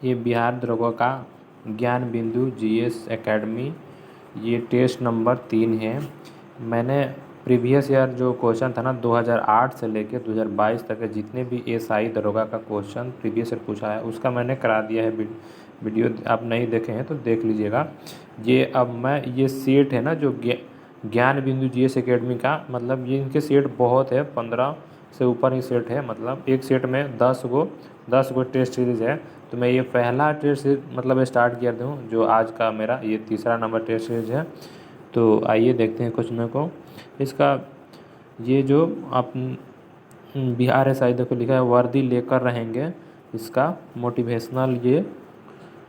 ये बिहार दरोगा का ज्ञान बिंदु जीएस एकेडमी, ये टेस्ट नंबर 3 है। मैंने प्रीवियस ईयर जो क्वेश्चन था ना 2008 से लेकर 2022 तक के जितने भी एसआई दरोगा का क्वेश्चन प्रीवियस ईयर पूछा है उसका मैंने करा दिया है। वीडियो आप नहीं देखे हैं तो देख लीजिएगा। ये अब मैं ये सेट है ना जो ज्ञान बिंदु जीएस एकेडमी का, मतलब ये इनके सेट बहुत है, 15 से ऊपर ही सेट है। मतलब एक सेट में 10 गो टेस्ट सीरीज़ है। तो मैं ये पहला टेस्ट सीरीज मतलब स्टार्ट किया हूँ, जो आज का मेरा ये तीसरा नंबर टेस्ट सीरीज है। तो आइए देखते हैं क्वेश्चन को। इसका ये जो आप बिहार एसआई देखो लिखा है, वर्दी लेकर रहेंगे, इसका मोटिवेशनल ये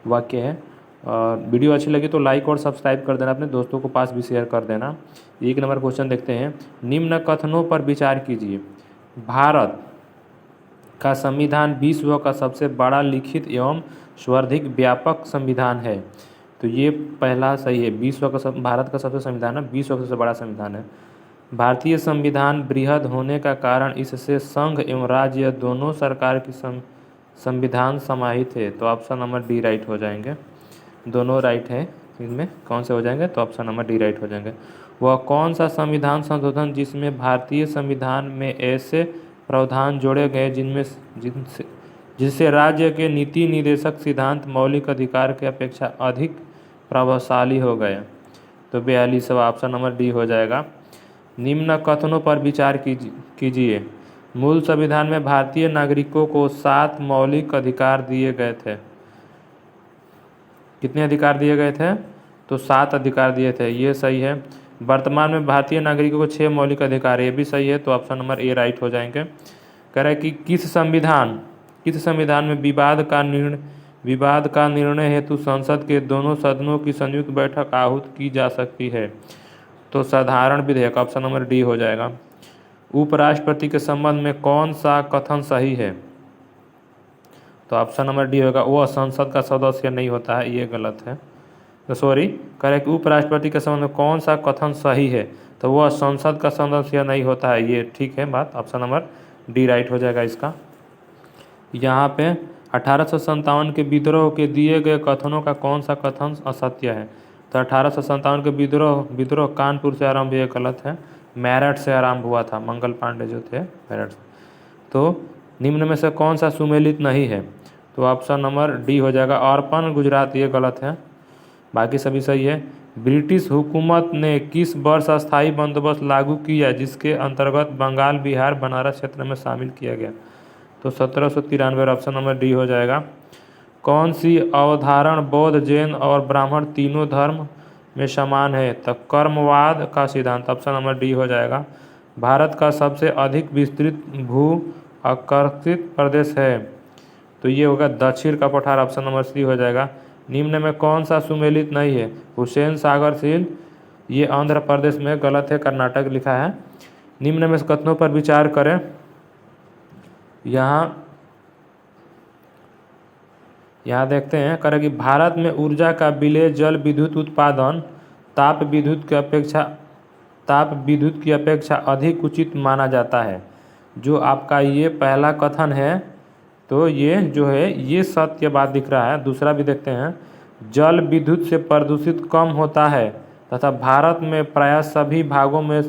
वाक्य है। और वीडियो अच्छी लगी तो लाइक और सब्सक्राइब कर देना, अपने दोस्तों को पास भी शेयर कर देना। 1 नंबर क्वेश्चन देखते हैं। निम्न कथनों पर विचार कीजिए। भारत का संविधान विश्व का सबसे बड़ा लिखित एवं सर्वाधिक व्यापक संविधान है। तो ये पहला सही है। भारत का सबसे संविधान है, विश्व का सबसे बड़ा संविधान है। भारतीय संविधान बृहद होने का कारण इससे संघ एवं राज्य दोनों सरकार की संविधान समाहित है। तो ऑप्शन नंबर डी राइट हो जाएंगे। दोनों राइट है, इनमें कौन से हो जाएंगे? तो ऑप्शन नंबर डी राइट हो जाएंगे। वह कौन सा संविधान संशोधन जिसमें भारतीय संविधान में ऐसे प्रावधान जोड़े गए जिससे राज्य के नीति निर्देशक सिद्धांत मौलिक अधिकार के अपेक्षा अधिक प्रभावशाली हो गए? तो 42वां ऑप्शन नंबर डी हो जाएगा। निम्न कथनों पर विचार कीजिए। मूल संविधान में भारतीय नागरिकों को 7 मौलिक अधिकार दिए गए थे। कितने अधिकार दिए गए थे? तो 7 अधिकार दिए थे, ये सही है। वर्तमान में भारतीय नागरिकों को 6 मौलिक अधिकार, ये भी सही है। तो ऑप्शन नंबर ए राइट हो जाएंगे। कह रहा है कि किस संविधान में विवाद का निर्णय हेतु संसद के दोनों सदनों की संयुक्त बैठक आहूत की जा सकती है? तो साधारण विधेयक, ऑप्शन नंबर डी हो जाएगा। उपराष्ट्रपति के संबंध में कौन सा कथन सही है? तो ऑप्शन नंबर डी होगा, वह संसद का सदस्य नहीं होता है, ये गलत है। तो सॉरी, कह रहे कि उपराष्ट्रपति के संबंध में कौन सा कथन सही है? तो वह संसद का सदस्य नहीं होता है, ये ठीक है बात। ऑप्शन नंबर डी राइट हो जाएगा इसका। यहाँ पे 1857 के विद्रोह के दिए गए कथनों का कौन सा कथन असत्य है? तो 1857 के विद्रोह कानपुर से आरंभ, ये गलत है। मेरठ से आरंभ हुआ था, मंगल पांडे जो थे मेरठ। तो निम्न में से कौन सा सुमेलित नहीं है? तो ऑप्शन नंबर डी हो जाएगा, अर्पण गुजरात, ये गलत है। बाकी सभी सही है। ब्रिटिश हुकूमत ने किस वर्ष अस्थायी बंदोबस्त लागू किया जिसके अंतर्गत बंगाल, बिहार, बनारस क्षेत्र में शामिल किया गया? तो 1793, ऑप्शन नंबर डी हो जाएगा। कौन सी अवधारण बौद्ध, जैन और ब्राह्मण तीनों धर्म में समान है? तो कर्मवाद का सिद्धांत, ऑप्शन नंबर डी हो जाएगा। भारत का सबसे अधिक विस्तृत भू आकृतित प्रदेश है? तो ये होगा दक्षिण का पठार, ऑप्शन नंबर सी हो जाएगा। निम्न में कौन सा सुमेलित नहीं है? हुसैन सागर झील, ये आंध्र प्रदेश में, गलत है, कर्नाटक लिखा है। निम्न में कथनों पर विचार करें। यहाँ देखते हैं, करें कि भारत में ऊर्जा का विलय जल विद्युत उत्पादन ताप विद्युत की अपेक्षा अधिक उचित माना जाता है। जो आपका ये पहला कथन है, तो ये जो है ये सत्य बात दिख रहा है। दूसरा भी देखते हैं, जल विद्युत से प्रदूषित कम होता है तथा भारत में प्रायः सभी भागों में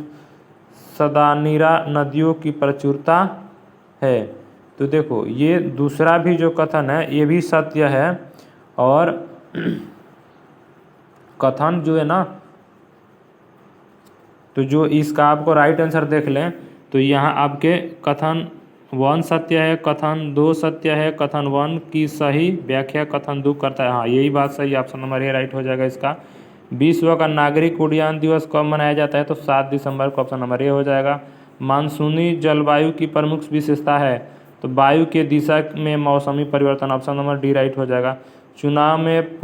सदानीरा नदियों की प्रचुरता है। तो देखो ये दूसरा भी जो कथन है ये भी सत्य है। और कथन जो है ना, तो जो इसका आपको राइट आंसर देख लें, तो यहाँ आपके कथन 1 सत्य है, कथन 2 सत्य है, कथन 1 की सही व्याख्या कथन 2 करता है। हाँ, यही बात सही, ऑप्शन नंबर ए राइट हो जाएगा इसका। विश्व का नागरिक उड्डयन दिवस कब मनाया जाता है? तो 7 दिसंबर को, ऑप्शन नंबर ए हो जाएगा। मानसूनी जलवायु की प्रमुख विशेषता है? तो वायु के दिशा में मौसमी परिवर्तन, ऑप्शन नंबर डी राइट हो जाएगा। चुनाव में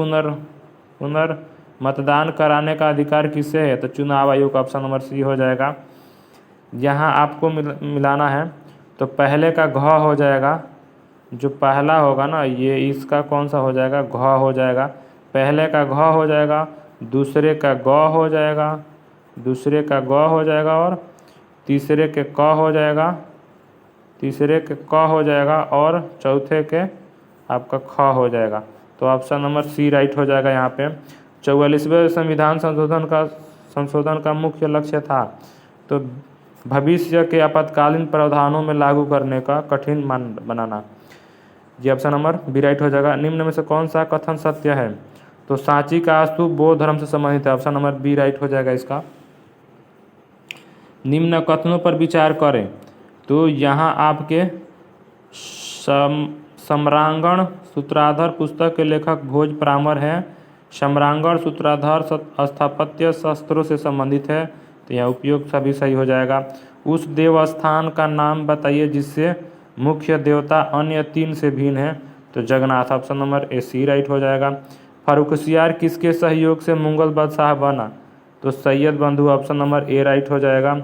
पुनर्मतदान कराने का अधिकार किससे है? तो चुनाव आयोग का, ऑप्शन नंबर सी हो जाएगा। यहाँ आपको मिलाना है, तो पहले का घ हो जाएगा, जो पहला होगा ना ये, इसका कौन सा हो जाएगा? घ हो जाएगा। पहले का घ हो जाएगा, दूसरे का ग हो जाएगा, दूसरे का ग हो जाएगा, और तीसरे के क हो जाएगा, तीसरे के क हो जाएगा, और चौथे के आपका ख हो जाएगा। तो ऑप्शन नंबर सी राइट हो जाएगा यहाँ पे। 44वें संविधान संशोधन का मुख्य लक्ष्य था तो भविष्य के आपातकालीन प्रावधानों में लागू करने का कठिन बनाना। ये ऑप्शन नंबर बी राइट हो जाएगा। निम्न में से कौन सा कथन सत्य है? तो सांची का स्तूप बौद्ध धर्म से संबंधित है। ऑप्शन नंबर बी राइट हो जाएगा इसका। निम्न कथनों पर विचार करें। तो यहाँ आपके सम्रांगण सूत्राधार पुस्तक के लेखक भोज परामर हैं। सम्रांगण सूत्राधार स्थापत्य शास्त्रों से संबंधित है, तो यह उपयोग सभी सही हो जाएगा। उस देवस्थान का नाम बताइए जिससे मुख्य देवता अन्य 3 से भिन्न है, तो Jagannath. Option number A C right हो जाएगा। फर्रुखसियार किसके सहयोग से मुगल बादशाह बना? तो सैयद बंधु। ऑप्शन नंबर ए राइट हो जाएगा।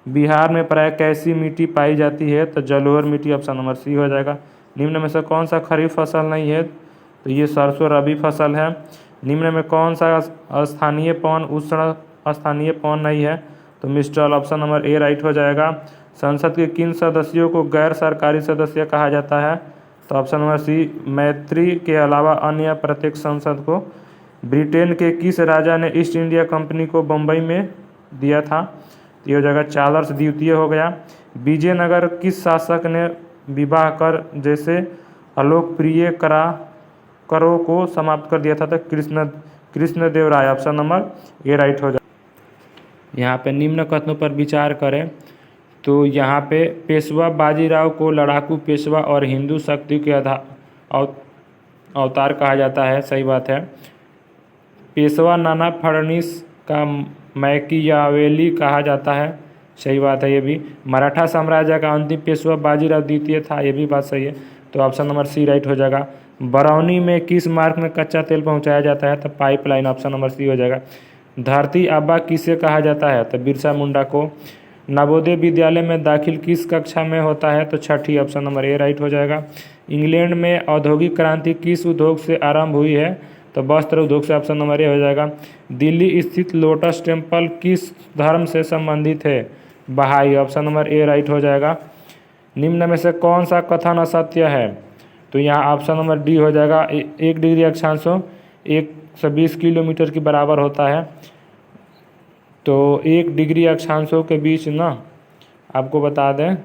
बिहार में प्राय कैसी मिट्टी पाई जाती है? तो जलोढ़ मिट्टी। ऑप्शन नंबर सी हो जाएगा। निम्न में से कौन सा खरीफ फसल नहीं है? तो ये सरसों रबी फसल है। निम्न में कौन सा स्थानीय पवन उष्ण स्थानीय पवन नहीं है? तो मिस्ट्रल। ऑप्शन नंबर ए राइट हो जाएगा। संसद के किन सदस्यों को गैर सरकारी सदस्य कहा जाता है? तो ऑप्शन नंबर सी मैत्री के अलावा अन्य प्रत्येक संसद को। ब्रिटेन के किस राजा ने ईस्ट इंडिया कंपनी को बम्बई में दिया था? तो ये हो जाएगा चार्ल्स द्वितीय हो गया। विजयनगर किस शासक ने विवाह कर जैसे अलोकप्रिय करों को समाप्त कर दिया था? तो कृष्णदेवराय। ऑप्शन नंबर ए राइट हो जाएगा। यहाँ पे निम्न कथनों पर विचार करें। तो यहाँ पे पेशवा बाजीराव को लड़ाकू पेशवा और हिंदू शक्ति के अवतार कहा जाता है, सही बात है। पेशवा नाना फडणवीस का मैकियावेली कहा जाता है, सही बात है ये भी। मराठा साम्राज्य का अंतिम पेशवा बाजीराव द्वितीय था, ये भी बात सही है। तो ऑप्शन नंबर सी राइट हो जाएगा। बरौनी में किस मार्ग में कच्चा तेल पहुंचाया जाता है? तो पाइपलाइन। ऑप्शन नंबर सी हो जाएगा। धरती आबा किसे कहा जाता है? तो बिरसा मुंडा को। नवोदय विद्यालय में दाखिल किस कक्षा में होता है? तो छठी। ऑप्शन नंबर ए राइट हो जाएगा। इंग्लैंड में औद्योगिक क्रांति किस उद्योग से आरंभ हुई है? तो वस्त्र उद्योग से। ऑप्शन नंबर ए हो जाएगा। दिल्ली स्थित लोटस टेम्पल किस धर्म से संबंधित है? बहाई। ऑप्शन नंबर ए राइट हो जाएगा। निम्न में से कौन सा कथन असत्य है? तो यहाँ ऑप्शन नंबर डी हो जाएगा। 1 डिग्री अक्षांशों 120 किलोमीटर के बराबर होता है। तो 1 डिग्री अक्षांशों के बीच ना आपको बता दें,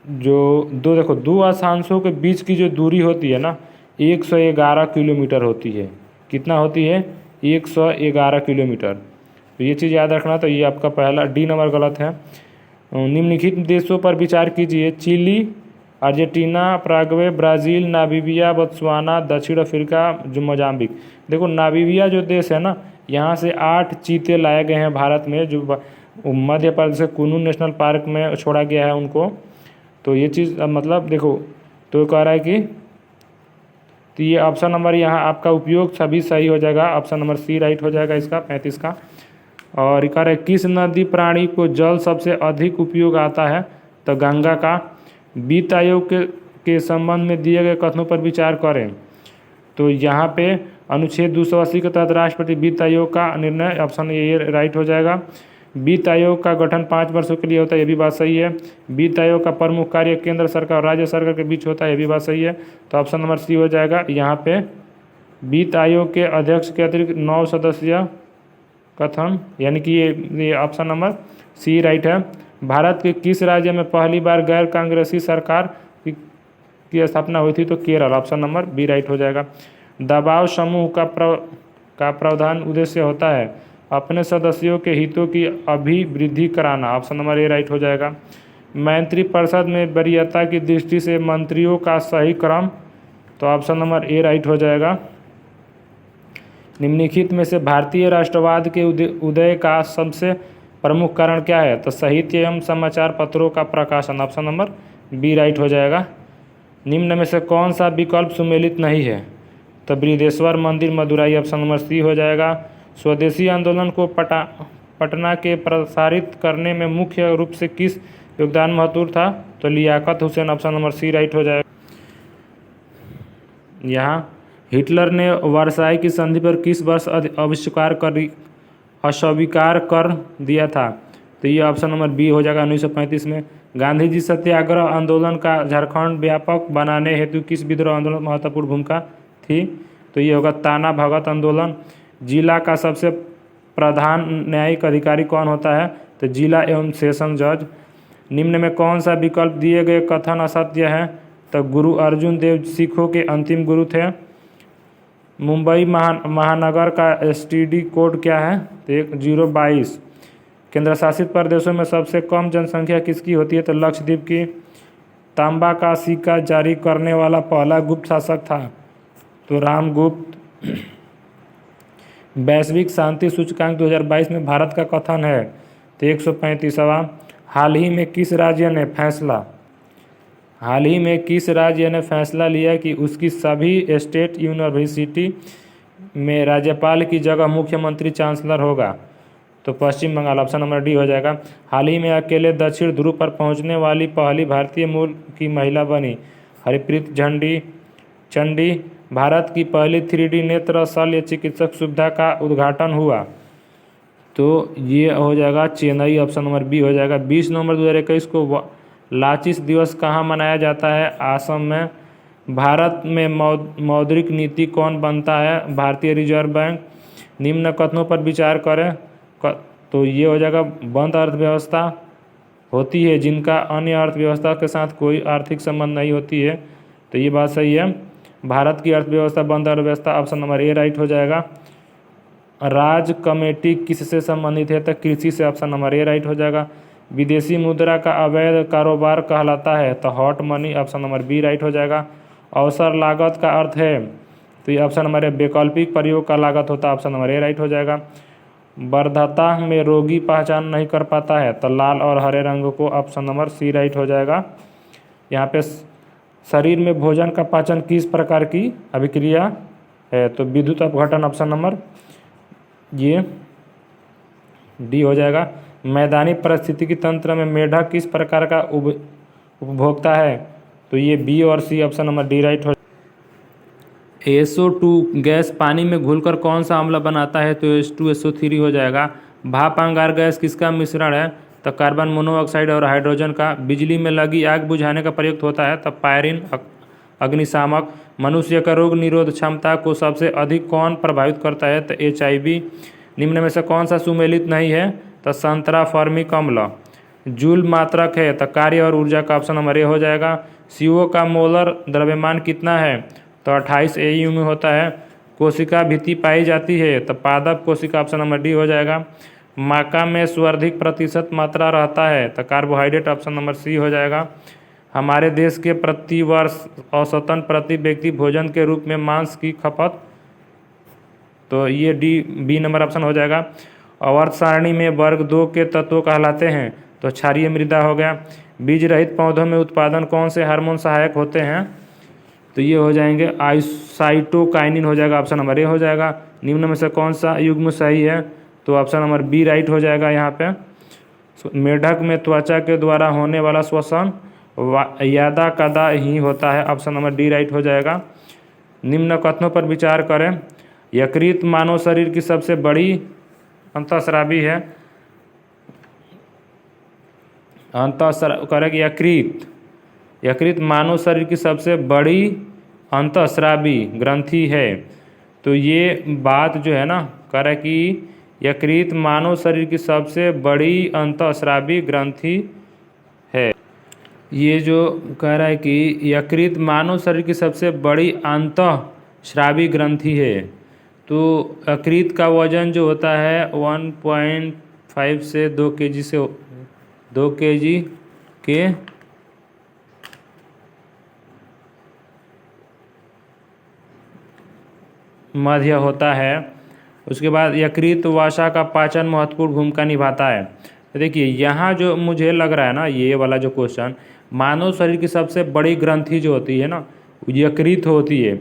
जो दो अक्षांशों के बीच की जो दूरी होती है ना 111 किलोमीटर होती है। कितना होती है? 111 किलोमीटर। तो ये चीज़ याद रखना। तो ये आपका पहला डी नंबर गलत है। निम्नलिखित देशों पर विचार कीजिए। Chile, Argentina, Paraguay, Brazil, Namibia, Botswana, दक्षिण अफ्रीका, मोजाम्बिक। देखो नामीबिया जो देश है ना, यहाँ से 8 चीते लाए गए हैं भारत में, जो मध्य प्रदेश के कुनू नेशनल पार्क में छोड़ा गया है उनको। तो ये चीज़ मतलब देखो, तो कह रहा है कि तो ये ऑप्शन नंबर यहाँ आपका उपयोग सभी सही हो जाएगा। ऑप्शन नंबर सी राइट हो जाएगा इसका 35 का। और कह रहा है किस नदी प्राणी को जल सबसे अधिक उपयोग आता है? तो गंगा का। वित्त आयोग के संबंध में दिए गए कथनों पर विचार करें। तो यहाँ पे अनुच्छेद 280 के तहत राष्ट्रपति वित्त आयोग का निर्णय। ऑप्शन ये राइट हो जाएगा। वित्त आयोग का गठन 5 वर्षों के लिए होता है, ये भी बात सही है। वित्त आयोग का प्रमुख कार्य केंद्र सरकार और राज्य सरकार के बीच होता है, ये भी बात सही है। तो ऑप्शन नंबर सी हो जाएगा। यहाँ पे वित्त आयोग के अध्यक्ष के अतिरिक्त 9 सदस्य कथन, यानी कि ये ऑप्शन नंबर सी राइट है। भारत के किस राज्य में पहली बार गैर कांग्रेसी सरकार की स्थापना हुई थी? तो Kerala. Option number B right हो जाएगा। दबाव समूह का प्रधान उद्देश्य होता है अपने सदस्यों के हितों की अभिवृद्धि कराना। ऑप्शन नंबर ए राइट हो जाएगा। मंत्रिपरिषद में वरीयता की दृष्टि से मंत्रियों का सही क्रम। तो ऑप्शन नंबर ए राइट हो जाएगा। निम्नलिखित में से भारतीय राष्ट्रवाद के उदय का सबसे प्रमुख कारण क्या है? तो साहित्य एवं समाचार पत्रों का प्रकाशन। ऑप्शन नंबर बी राइट हो जाएगा। निम्न में से कौन सा विकल्प सुमेलित नहीं है? तो बृहदेश्वर मंदिर मदुराई। ऑप्शन नंबर सी हो जाएगा। स्वदेशी आंदोलन को पटना के प्रसारित करने में मुख्य रूप से किस योगदान महत्वपूर्ण था? तो Liaquat Hussain. Option number C right हो जाएगा। यहाँ हिटलर ने वर्साई की संधि पर किस वर्ष अस्वीकार कर दिया था? तो ये ऑप्शन नंबर बी हो जाएगा 1935 में। गांधी जी सत्याग्रह आंदोलन का झारखंड व्यापक बनाने हेतु किस विद्रोह आंदोलन महत्वपूर्ण भूमिका थी? तो ये होगा ताना भगत आंदोलन। जिला का सबसे प्रधान न्यायिक अधिकारी कौन होता है? तो जिला एवं सेशन जज। निम्न में कौन सा विकल्प दिए गए कथन असत्य है? तो गुरु अर्जुन देव सिखों के अंतिम गुरु थे। मुंबई महानगर का एसटीडी कोड क्या है? तो 1022। केंद्र शासित प्रदेशों में सबसे कम जनसंख्या किसकी होती है? तो लक्षद्वीप की। तांबा का सिक्का जारी करने वाला पहला गुप्त शासक था? तो रामगुप्त। वैश्विक शांति सूचकांक 2022 में भारत का कथन है? तो 135वां। हाल ही में किस राज्य ने फैसला लिया कि उसकी सभी स्टेट यूनिवर्सिटी में राज्यपाल की जगह मुख्यमंत्री चांसलर होगा? तो पश्चिम बंगाल, ऑप्शन नंबर डी हो जाएगा। हाल ही में अकेले दक्षिण ध्रुव पर पहुंचने वाली पहली भारतीय मूल की महिला बनी? हरप्रीत चंडी। भारत की पहली 3D नेत्र शल्य चिकित्सक सुविधा का उद्घाटन हुआ? तो ये हो जाएगा चेन्नई, ऑप्शन नंबर बी हो जाएगा। 20 नवंबर 2021 को लाचिस दिवस कहाँ मनाया जाता है? आसम में। भारत में मौद्रिक नीति कौन बनता है? भारतीय रिजर्व बैंक। निम्न कथनों पर विचार करें। तो ये हो जाएगा बंद अर्थव्यवस्था होती है जिनका अन्य अर्थव्यवस्था के साथ कोई आर्थिक संबंध नहीं होती है। तो ये बात सही है। भारत की अर्थव्यवस्था बंद अर्थव्यवस्था, ऑप्शन नंबर ए राइट हो जाएगा। राज कमेटी किससे संबंधित है? तो कृषि से, ऑप्शन नंबर ए राइट हो जाएगा। विदेशी मुद्रा का अवैध कारोबार कहलाता है? तो hot money, option number B right हो जाएगा। अवसर लागत का अर्थ है? तो ये ऑप्शन नंबर ए वैकल्पिक प्रयोग का लागत होता है, ऑप्शन नंबर ए राइट हो जाएगा। वर्धता में रोगी पहचान नहीं कर पाता है? तो लाल और हरे रंग को, ऑप्शन नंबर सी राइट हो जाएगा। यहाँ पे शरीर में भोजन का पाचन किस प्रकार की अभिक्रिया है? तो विद्युत अपघटन, ऑप्शन नंबर ये डी हो जाएगा। मैदानी पारिस्थितिकी तंत्र में मेढक किस प्रकार का उपभोक्ता है? तो ये बी और सी, ऑप्शन नंबर डी राइट हो। SO2 गैस पानी में घुलकर कौन सा अम्ल बनाता है? तो H2SO3 हो जाएगा। भाप अंगार गैस किसका मिश्रण है? तो कार्बन मोनोऑक्साइड और हाइड्रोजन का। बिजली में लगी आग बुझाने का प्रयुक्त होता है? तो पायरिन, अग्निशामक। मनुष्य का रोग निरोध क्षमता को सबसे अधिक कौन प्रभावित करता है? तो HIV। निम्न में से कौन सा सुमेलित नहीं है? तो संतरा फॉर्मिक अम्ल। जूल मात्रक है? तो कार्य और ऊर्जा का, ऑप्शन नंबर ए हो जाएगा। CO का मोलर द्रव्यमान कितना है? तो 28 AU में होता है। कोशिका भित्ति पाई जाती है? तो पादप कोशिका, ऑप्शन नंबर डी हो जाएगा। माका में सर्वाधिक प्रतिशत मात्रा रहता है? तो कार्बोहाइड्रेट, ऑप्शन नंबर सी हो जाएगा। हमारे देश के प्रति वर्ष औसतन प्रति व्यक्ति भोजन के रूप में मांस की खपत? तो ये बी नंबर ऑप्शन हो जाएगा। आवर्त सारणी में वर्ग 2 के तत्व कहलाते हैं? तो क्षारीय मृदा हो गया। बीज रहित पौधों में उत्पादन कौन से हार्मोन सहायक होते हैं? तो ये हो जाएंगे साइटोकाइनिन हो जाएगा, ऑप्शन नंबर ए हो जाएगा। निम्न में से कौन सा युग्म सही है? तो ऑप्शन नंबर बी राइट हो जाएगा। यहाँ पे मेढक में त्वचा के द्वारा होने वाला श्वसन यादा कदा ही होता है, ऑप्शन नंबर डी राइट हो जाएगा। निम्न कथनों पर विचार करें। यकृत मानव शरीर की सबसे बड़ी अंतःस्रावी है? यकृत मानव शरीर की सबसे बड़ी अंतःस्रावी ग्रंथि है। तो ये बात जो है ना कह रहा है कि यकृत मानव शरीर की सबसे बड़ी अंतःस्रावी ग्रंथि है। ये जो कह रहा है कि यकृत मानव शरीर की सबसे बड़ी अंतःस्रावी ग्रंथि है। तो यकृत का वजन जो होता है 1.5 से 2 kg से 2 kg के मध्य होता है। उसके बाद यकृत वसा का पाचन महत्वपूर्ण भूमिका निभाता है। तो देखिए यहाँ जो मुझे लग रहा है ना, ये वाला जो क्वेश्चन, मानव शरीर की सबसे बड़ी ग्रंथि जो होती है ना यकृत होती है।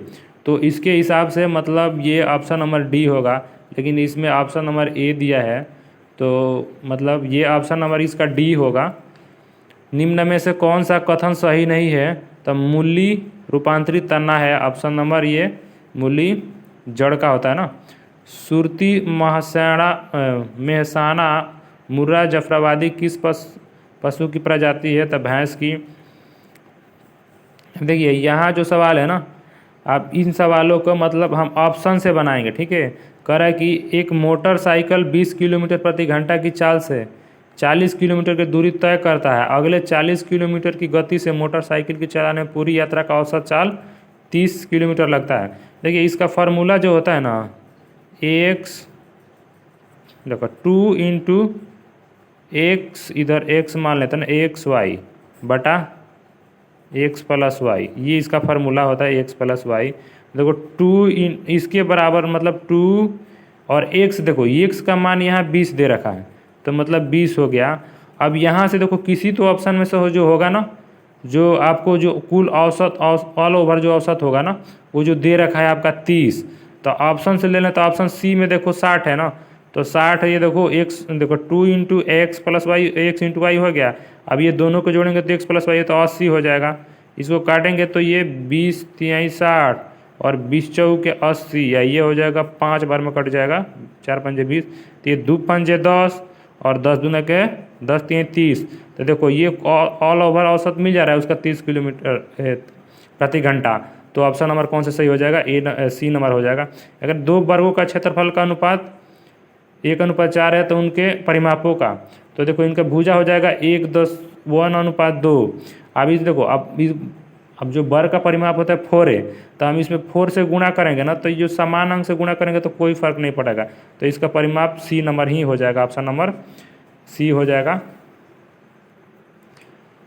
तो इसके हिसाब से मतलब ये ऑप्शन नंबर डी होगा, लेकिन इसमें ऑप्शन नंबर ए दिया है तो मतलब ये ऑप्शन नंबर इसका डी होगा। निम्न में से कौन सा कथन सही नहीं है? तो मूली रूपांतरित तना है, ऑप्शन नंबर ये मूली जड़ का होता है ना। सुरती मेहसाना मुर्रा जफराबादी किस पशु की प्रजाति है तो भैंस की। देखिए यहाँ जो सवाल है ना, आप इन सवालों को मतलब हम ऑप्शन से बनाएंगे, ठीक है। कह रहा है कि एक मोटरसाइकिल 20 किलोमीटर प्रति घंटा की चाल से 40 किलोमीटर की दूरी तय करता है। अगले 40 किलोमीटर की गति से मोटरसाइकिल की चलाने में पूरी यात्रा का औसत चाल 30 किलोमीटर लगता है। देखिए इसका फार्मूला जो होता है ना, एक्स, देखो 2 इंटू एक्स, इधर एक्स मान लेते हैं ना, एक्स वाई बटा एक्स प्लस वाई, ये इसका फार्मूला होता है एक्स प्लस वाई। देखो 2 इन इसके बराबर मतलब 2 और एक्स, देखो एक्स का मान यहाँ 20 दे रखा है तो मतलब 20 हो गया। अब यहाँ से देखो किसी तो ऑप्शन में से जो होगा ना, जो आपको जो कुल औसत ऑल ओवर जो औसत होगा ना, वो जो दे रखा है आपका 30, तो ऑप्शन से ले लें तो ऑप्शन सी में देखो 60 है ना, तो 60 है। ये देखो एक्स, देखो 2 into x plus y, x into y हो गया। अब ये दोनों को जोड़ेंगे तो एक्स प्लस वाई है तो 80 हो जाएगा। इसको काटेंगे तो ये 20 तिहाई 60 और 20 चौके 80, या ये हो जाएगा 5 बार में कट जाएगा, 4 पंजे 20, तो ये 2 पंजे 10 और 10 दूना के 10 तिहाई 30। तो देखो ये ऑल ओवर औसत मिल जा रहा है उसका 30 किलोमीटर प्रति घंटा। तो ऑप्शन नंबर कौन सा सही हो जाएगा, सी नंबर हो जाएगा। अगर दो वर्गों का क्षेत्रफल का अनुपात 1:4 है तो उनके परिमापों का, तो देखो इनका भुजा हो जाएगा 1:2। अब इस देखो अब जो वर्ग का परिमाप होता है 4 है, तो हम इसमें 4 से गुणा करेंगे ना, तो ये जो समान अंक से गुणा करेंगे तो कोई फर्क नहीं पड़ेगा, तो इसका परिमाप सी नंबर ही हो जाएगा, ऑप्शन नंबर सी हो जाएगा।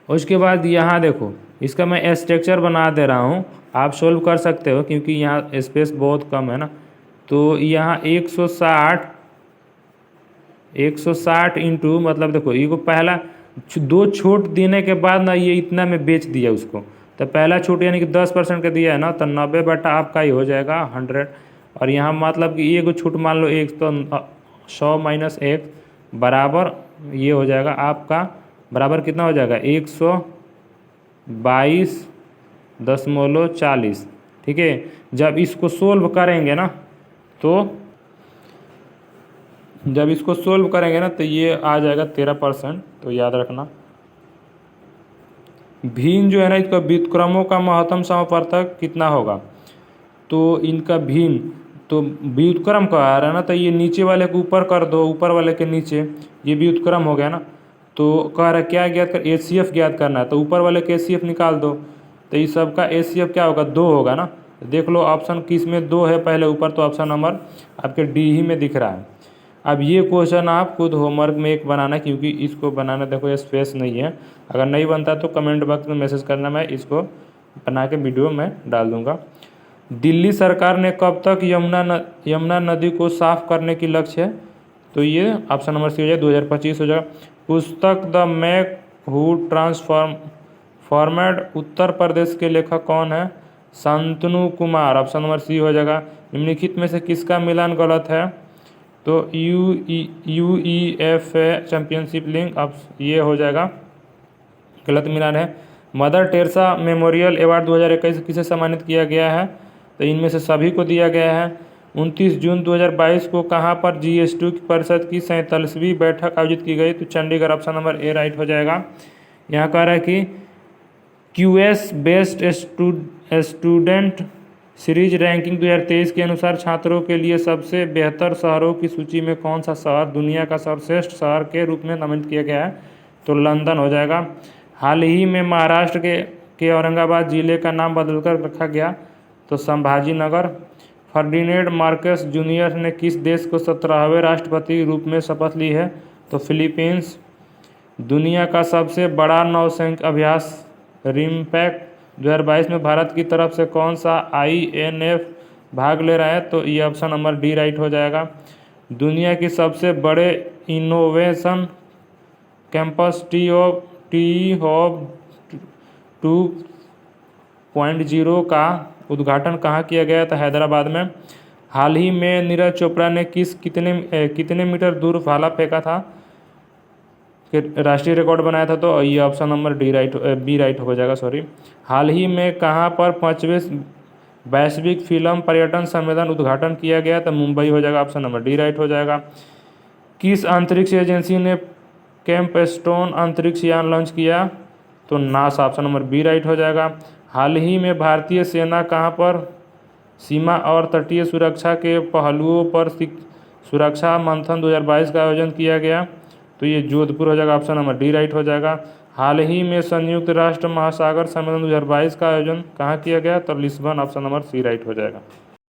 उसके बाद यहाँ देखो इसका मैं स्ट्रक्चर बना दे रहा हूँ, आप सोल्व कर सकते हो क्योंकि यहाँ स्पेस बहुत कम है ना। तो यहाँ 160 इंटू, मतलब देखो ये को पहला 2 छूट देने के बाद ना ये इतना में बेच दिया उसको, तो पहला छूट यानी कि 10% का दिया है ना, तो 90 बटा आपका ही हो जाएगा 100। और यहाँ मतलब कि ये को छूट मान लो 1, तो 100 माइनस 1 बराबर ये हो जाएगा आपका, बराबर कितना हो जाएगा 122.40, ठीक है। जब इसको सोल्व करेंगे ना, तो जब इसको सोल्व करेंगे ना तो ये आ जाएगा 13%। तो याद रखना भिन्न जो है ना, इसका व्युत्क्रमों का महत्तम समापवर्तक कितना होगा, तो इनका भिन्न, तो व्युत्क्रम का आ रहा है ना, तो ये नीचे वाले को ऊपर कर दो, ऊपर वाले के नीचे, ये व्युत्क्रम हो गया ना। तो कह रहा है क्या ज्ञात कर, एचसीएफ ज्ञात करना है, तो ऊपर वाले के एचसीएफ निकाल दो, तो इस सब का एचसीएफ क्या होगा 2 होगा ना। देख लो ऑप्शन किस में 2 है पहले ऊपर, तो ऑप्शन नंबर आपके डी ही में दिख रहा है। अब ये क्वेश्चन आप खुद होमवर्क में एक बनाना, क्योंकि इसको बनाना देखो स्पेस नहीं है, अगर नहीं बनता तो कमेंट बॉक्स में मैसेज करना, मैं इसको बना के वीडियो में डाल दूंगा। दिल्ली सरकार ने कब तक यमुना नदी को साफ करने की लक्ष्य है, तो ये ऑप्शन नंबर सी हो जाए 2025 हो जाएगा। पुस्तक the monk who transformed Uttar Pradesh के लेखक कौन है, Shantanu Kumar, option number C हो जाएगा। निम्नलिखित में से किसका मिलान गलत है, तो UEFA चैंपियनशिप लिंग, अब ये हो जाएगा गलत मिलान है। मदर टेरेसा मेमोरियल अवार्ड 2021 किसे सम्मानित किया गया है, तो इनमें से सभी को दिया गया है। 29 जून 2022 को कहां पर GS2 परिषद की 47वीं बैठक आयोजित की गई, तो चंडीगढ़, ऑप्शन नंबर ए राइट हो जाएगा। यहाँ कह रहा है कि QS best student series ranking 2023 के अनुसार छात्रों के लिए सबसे बेहतर शहरों की सूची में कौन सा शहर दुनिया का सर्वश्रेष्ठ शहर के रूप में नामित किया गया है, तो लंदन हो जाएगा। हाल ही में महाराष्ट्र के औरंगाबाद जिले का नाम बदलकर रखा गया, तो Sambhaji Nagar. Ferdinand Marcus junior ने किस देश को 17वें राष्ट्रपति रूप में शपथ ली है, तो फिलीपींस। दुनिया का सबसे बड़ा नौसैनिक अभ्यास रिमपैक 2022 में भारत की तरफ से कौन सा INF भाग ले रहा है, तो ये ऑप्शन नंबर डी राइट हो जाएगा। दुनिया की सबसे बड़े इनोवेशन कैंपस टी हॉब 2.0 का उद्घाटन कहाँ किया गया था, हैदराबाद में। हाल ही में नीरज चोपड़ा ने कितने मीटर दूर भाला फेंका था, राष्ट्रीय रिकॉर्ड बनाया था, तो ये ऑप्शन नंबर बी राइट हो जाएगा, सॉरी। हाल ही में कहाँ पर 5वें वैश्विक फिल्म पर्यटन सम्मेलन उद्घाटन किया गया, तो मुंबई हो जाएगा, ऑप्शन नंबर डी राइट हो जाएगा। किस अंतरिक्ष एजेंसी ने कैम्पस्टोन अंतरिक्ष यान लॉन्च किया? तो NASA, option number B right हो जाएगा। हाल ही में भारतीय सेना कहाँ पर सीमा और तटीय सुरक्षा के पहलुओं पर सुरक्षा मंथन 2022 का आयोजन किया गया? तो ये जोधपुर हो जाएगा, ऑप्शन नंबर डी राइट हो जाएगा। हाल ही में संयुक्त राष्ट्र महासागर सम्मेलन 2022 का आयोजन कहाँ किया गया? तो Lisbon, option number C right हो जाएगा।